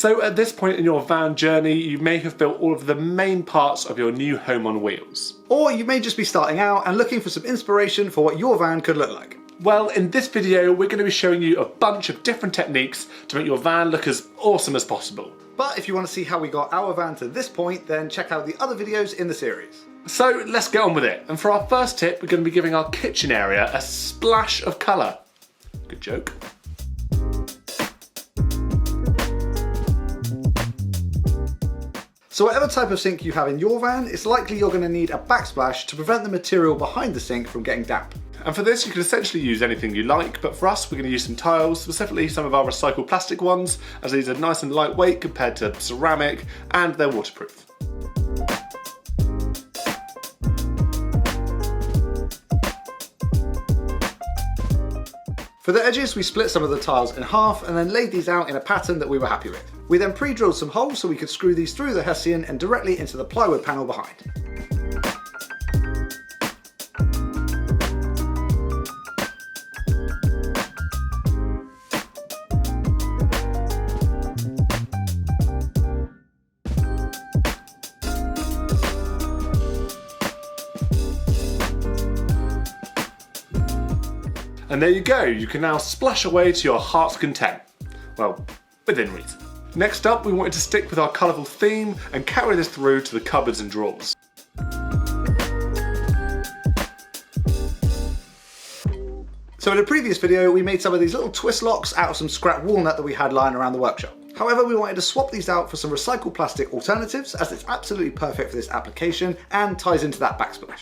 So at this point in your van journey, you may have built all of the main parts of your new home on wheels. Or you may just be starting out and looking for some inspiration for what your van could look like. Well, in this video, we're going to be showing you a bunch of different techniques to make your van look as awesome as possible. But if you want to see how we got our van to this point, then check out the other videos in the series. So let's get on with it. And for our first tip, we're going to be giving our kitchen area a splash of colour. Good joke. So whatever type of sink you have in your van, it's likely you're going to need a backsplash to prevent the material behind the sink from getting damp. And for this, you can essentially use anything you like, but for us, we're going to use some tiles, specifically some of our recycled plastic ones, as these are nice and lightweight compared to ceramic, and they're waterproof. For the edges, we split some of the tiles in half and then laid these out in a pattern that we were happy with. We then pre-drilled some holes so we could screw these through the Hessian and directly into the plywood panel behind. And there you go, you can now splash away to your heart's content. Well, within reason. Next up, we wanted to stick with our colourful theme and carry this through to the cupboards and drawers. So in a previous video, we made some of these little twist locks out of some scrap walnut that we had lying around the workshop. However, we wanted to swap these out for some recycled plastic alternatives, as it's absolutely perfect for this application and ties into that backsplash.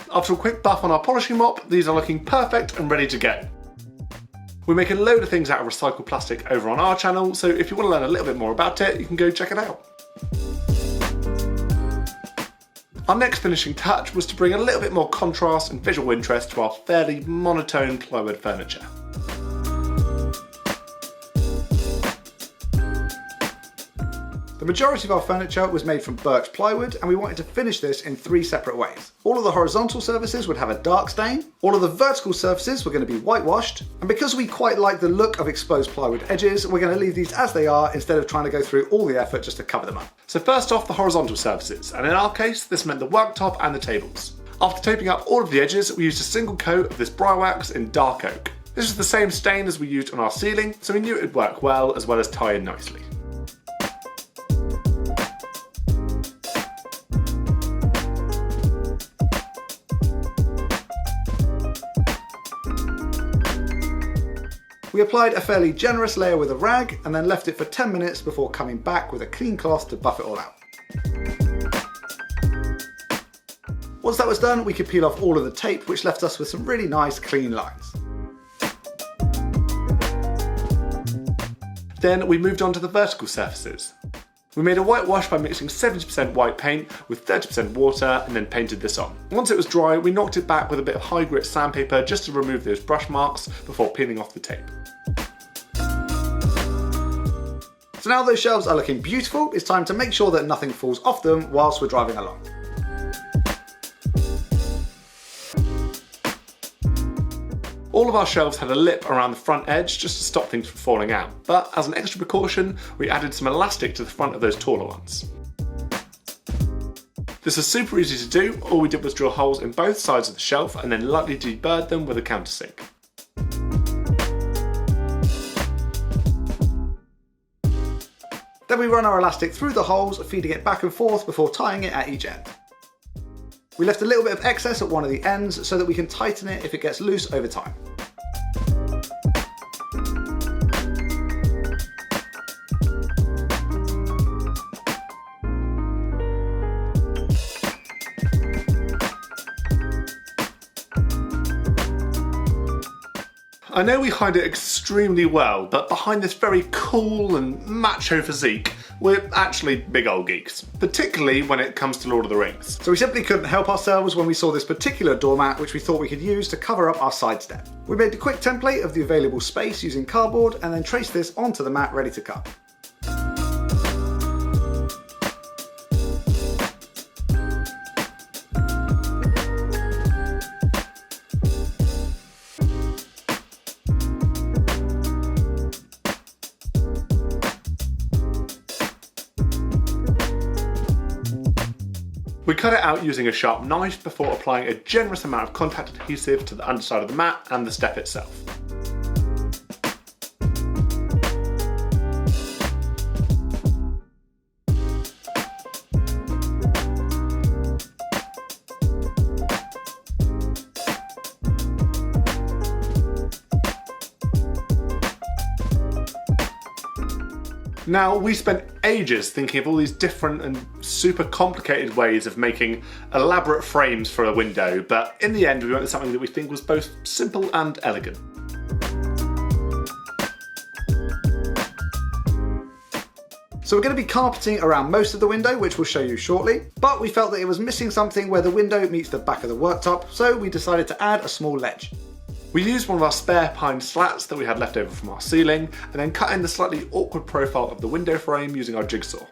After a quick buff on our polishing mop, these are looking perfect and ready to go. We make a load of things out of recycled plastic over on our channel, so if you want to learn a little bit more about it, you can go check it out. Our next finishing touch was to bring a little bit more contrast and visual interest to our fairly monotone plywood furniture. The majority of our furniture was made from birch plywood, and we wanted to finish this in 3 separate ways. All of the horizontal surfaces would have a dark stain, all of the vertical surfaces were going to be whitewashed, and because we quite like the look of exposed plywood edges, we're going to leave these as they are instead of trying to go through all the effort just to cover them up. So first off, the horizontal surfaces, and in our case, this meant the worktop and the tables. After taping up all of the edges, we used a single coat of this briar wax in dark oak. This was the same stain as we used on our ceiling, so we knew it would work well as tie in nicely. We applied a fairly generous layer with a rag and then left it for 10 minutes before coming back with a clean cloth to buff it all out. Once that was done, we could peel off all of the tape, which left us with some really nice clean lines. Then we moved on to the vertical surfaces. We made a whitewash by mixing 70% white paint with 30% water and then painted this on. Once it was dry, we knocked it back with a bit of high grit sandpaper just to remove those brush marks before peeling off the tape. So now those shelves are looking beautiful, it's time to make sure that nothing falls off them whilst we're driving along. All of our shelves had a lip around the front edge just to stop things from falling out, but as an extra precaution, we added some elastic to the front of those taller ones. This was super easy to do. All we did was drill holes in both sides of the shelf and then lightly deburred them with a countersink. Then we run our elastic through the holes, feeding it back and forth before tying it at each end. We left a little bit of excess at one of the ends so that we can tighten it if it gets loose over time. I know we hide it extremely well, but behind this very cool and macho physique, we're actually big old geeks, particularly when it comes to Lord of the Rings. So we simply couldn't help ourselves when we saw this particular doormat which we thought we could use to cover up our side step. We made a quick template of the available space using cardboard and then traced this onto the mat ready to cut. We cut it out using a sharp knife before applying a generous amount of contact adhesive to the underside of the mat and the step itself. Now, we spent ages thinking of all these different and super complicated ways of making elaborate frames for a window, but in the end we went with something that we think was both simple and elegant. So we're going to be carpeting around most of the window, which we'll show you shortly, but we felt that it was missing something where the window meets the back of the worktop, so we decided to add a small ledge. We used one of our spare pine slats that we had left over from our ceiling, and then cut in the slightly awkward profile of the window frame using our jigsaw.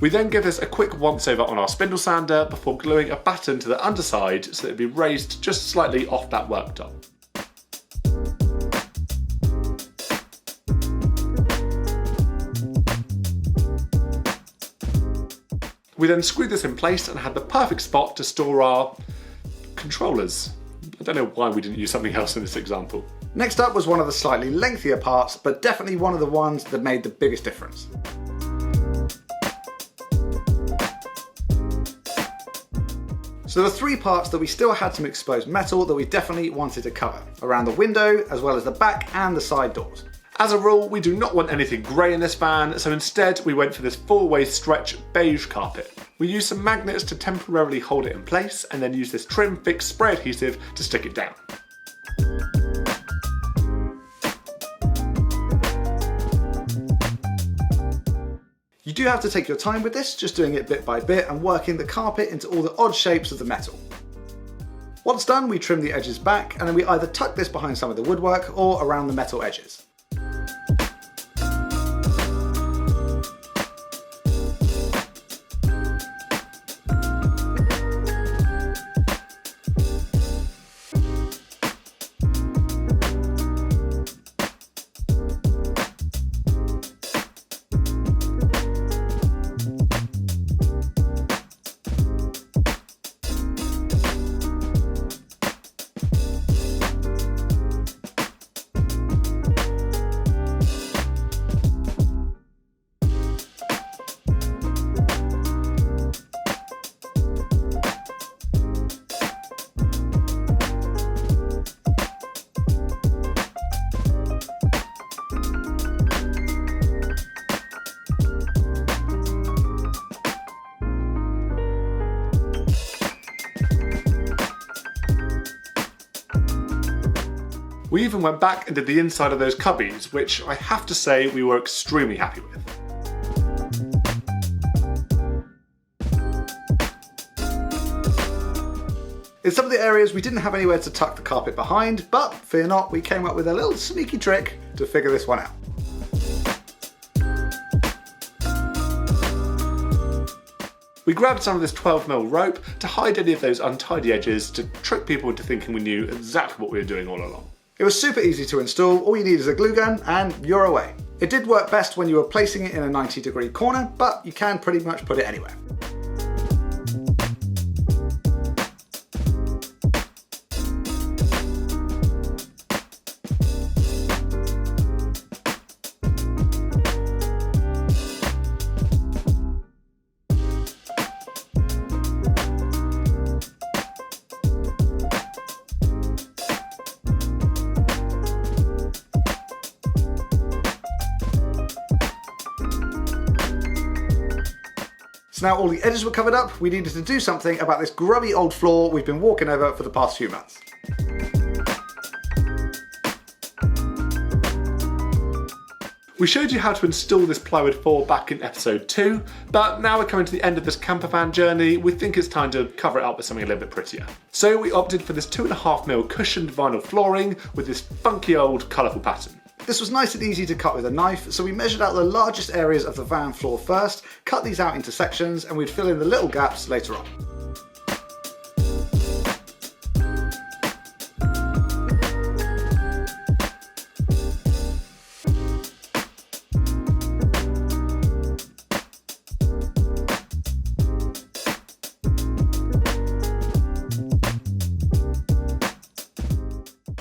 We then give this a quick once over on our spindle sander before gluing a batten to the underside so that it'd be raised just slightly off that worktop. We then screwed this in place and had the perfect spot to store our controllers. I don't know why we didn't use something else in this example. Next up was one of the slightly lengthier parts, but definitely one of the ones that made the biggest difference. So there were three parts that we still had some exposed metal that we definitely wanted to cover, around the window, as well as the back and the side doors. As a rule, we do not want anything grey in this van, so instead we went for this 4-way stretch beige carpet. We used some magnets to temporarily hold it in place, and then used this trim fix spray adhesive to stick it down. You do have to take your time with this, just doing it bit by bit and working the carpet into all the odd shapes of the metal. Once done, we trim the edges back, and then we either tuck this behind some of the woodwork or around the metal edges. We even went back and did the inside of those cubbies, which I have to say we were extremely happy with. In some of the areas we didn't have anywhere to tuck the carpet behind, but fear not, we came up with a little sneaky trick to figure this one out. We grabbed some of this 12mm rope to hide any of those untidy edges to trick people into thinking we knew exactly what we were doing all along. It was super easy to install, all you need is a glue gun and you're away. It did work best when you were placing it in a 90-degree corner, but you can pretty much put it anywhere. So now all the edges were covered up, we needed to do something about this grubby old floor we've been walking over for the past few months. We showed you how to install this plywood floor back in episode 2, but now we're coming to the end of this camper van journey, we think it's time to cover it up with something a little bit prettier. So we opted for this 2.5mm cushioned vinyl flooring with this funky old colourful pattern. This was nice and easy to cut with a knife, so we measured out the largest areas of the van floor first, cut these out into sections, and we'd fill in the little gaps later on.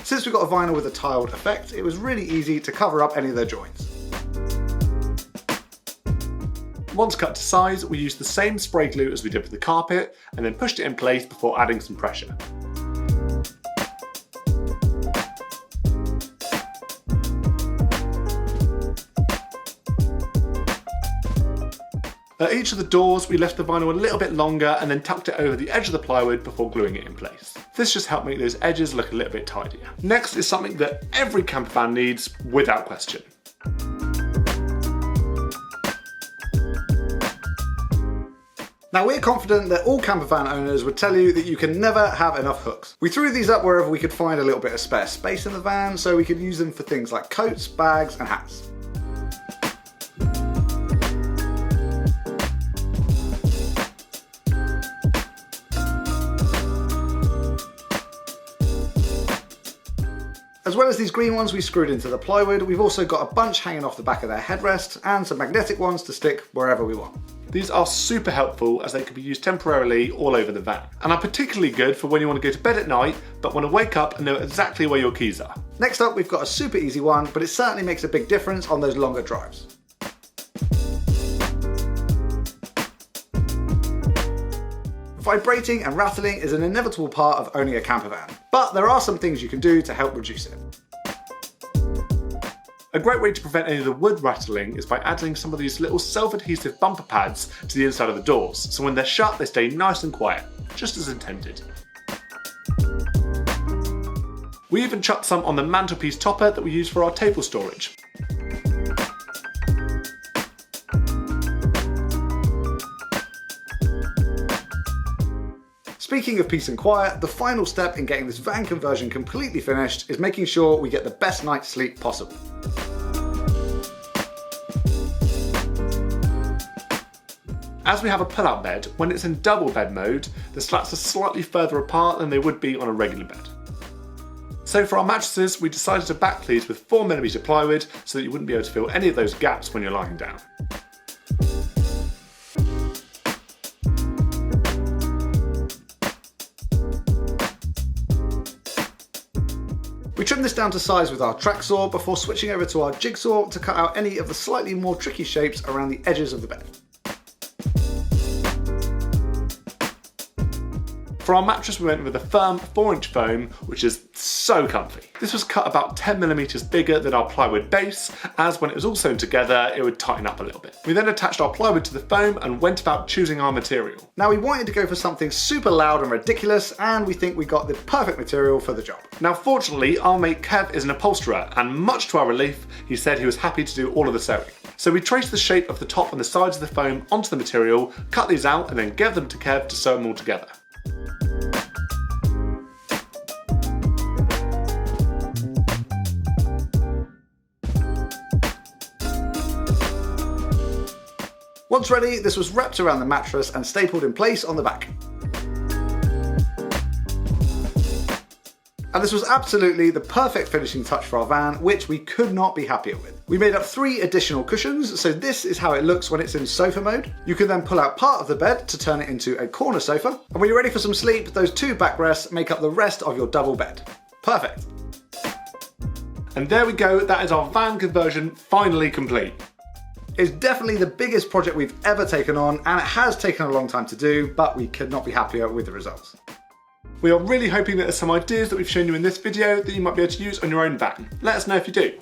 Since we got a vinyl with a tiled effect, it was really easy to cover up any of their joints. Once cut to size, we used the same spray glue as we did for the carpet and then pushed it in place before adding some pressure. At each of the doors, we left the vinyl a little bit longer and then tucked it over the edge of the plywood before gluing it in place. This just helped make those edges look a little bit tidier. Next is something that every camper van needs, without question. Now we're confident that all camper van owners would tell you that you can never have enough hooks. We threw these up wherever we could find a little bit of spare space in the van so we could use them for things like coats, bags and hats. As well as these green ones we screwed into the plywood, we've also got a bunch hanging off the back of their headrest and some magnetic ones to stick wherever we want. These are super helpful as they can be used temporarily all over the van, and are particularly good for when you want to go to bed at night but want to wake up and know exactly where your keys are. Next up we've got a super easy one, but it certainly makes a big difference on those longer drives. Vibrating and rattling is an inevitable part of owning a camper van, but there are some things you can do to help reduce it. A great way to prevent any of the wood rattling is by adding some of these little self-adhesive bumper pads to the inside of the doors, so when they're shut they stay nice and quiet, just as intended. We even chucked some on the mantelpiece topper that we use for our table storage. Speaking of peace and quiet, the final step in getting this van conversion completely finished is making sure we get the best night's sleep possible. As we have a pull-out bed, when it's in double bed mode, the slats are slightly further apart than they would be on a regular bed. So for our mattresses, we decided to back these with 4mm plywood so that you wouldn't be able to fill any of those gaps when you're lying down. We trimmed this down to size with our track saw before switching over to our jigsaw to cut out any of the slightly more tricky shapes around the edges of the bed. For our mattress we went with a firm 4-inch foam, which is so comfy. This was cut about 10mm bigger than our plywood base, as when it was all sewn together it would tighten up a little bit. We then attached our plywood to the foam and went about choosing our material. Now we wanted to go for something super loud and ridiculous, and we think we got the perfect material for the job. Now fortunately our mate Kev is an upholsterer, and much to our relief he said he was happy to do all of the sewing. So we traced the shape of the top and the sides of the foam onto the material, cut these out and then gave them to Kev to sew them all together. Once ready, this was wrapped around the mattress and stapled in place on the back. And this was absolutely the perfect finishing touch for our van, which we could not be happier with. We made up 3 additional cushions, so this is how it looks when it's in sofa mode. You can then pull out part of the bed to turn it into a corner sofa, and when you're ready for some sleep, those 2 backrests make up the rest of your double bed. Perfect. And there we go, that is our van conversion finally complete. It's definitely the biggest project we've ever taken on, and it has taken a long time to do, but we could not be happier with the results. We are really hoping that there's some ideas that we've shown you in this video that you might be able to use on your own van. Let us know if you do.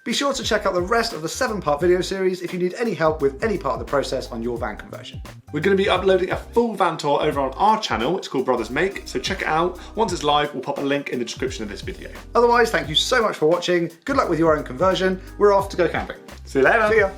Be sure to check out the rest of the 7-part video series if you need any help with any part of the process on your van conversion. We're going to be uploading a full van tour over on our channel. It's called Brothers Make, so check it out. Once it's live, we'll pop a link in the description of this video. Otherwise, thank you so much for watching. Good luck with your own conversion. We're off to go camping. See you later. See ya.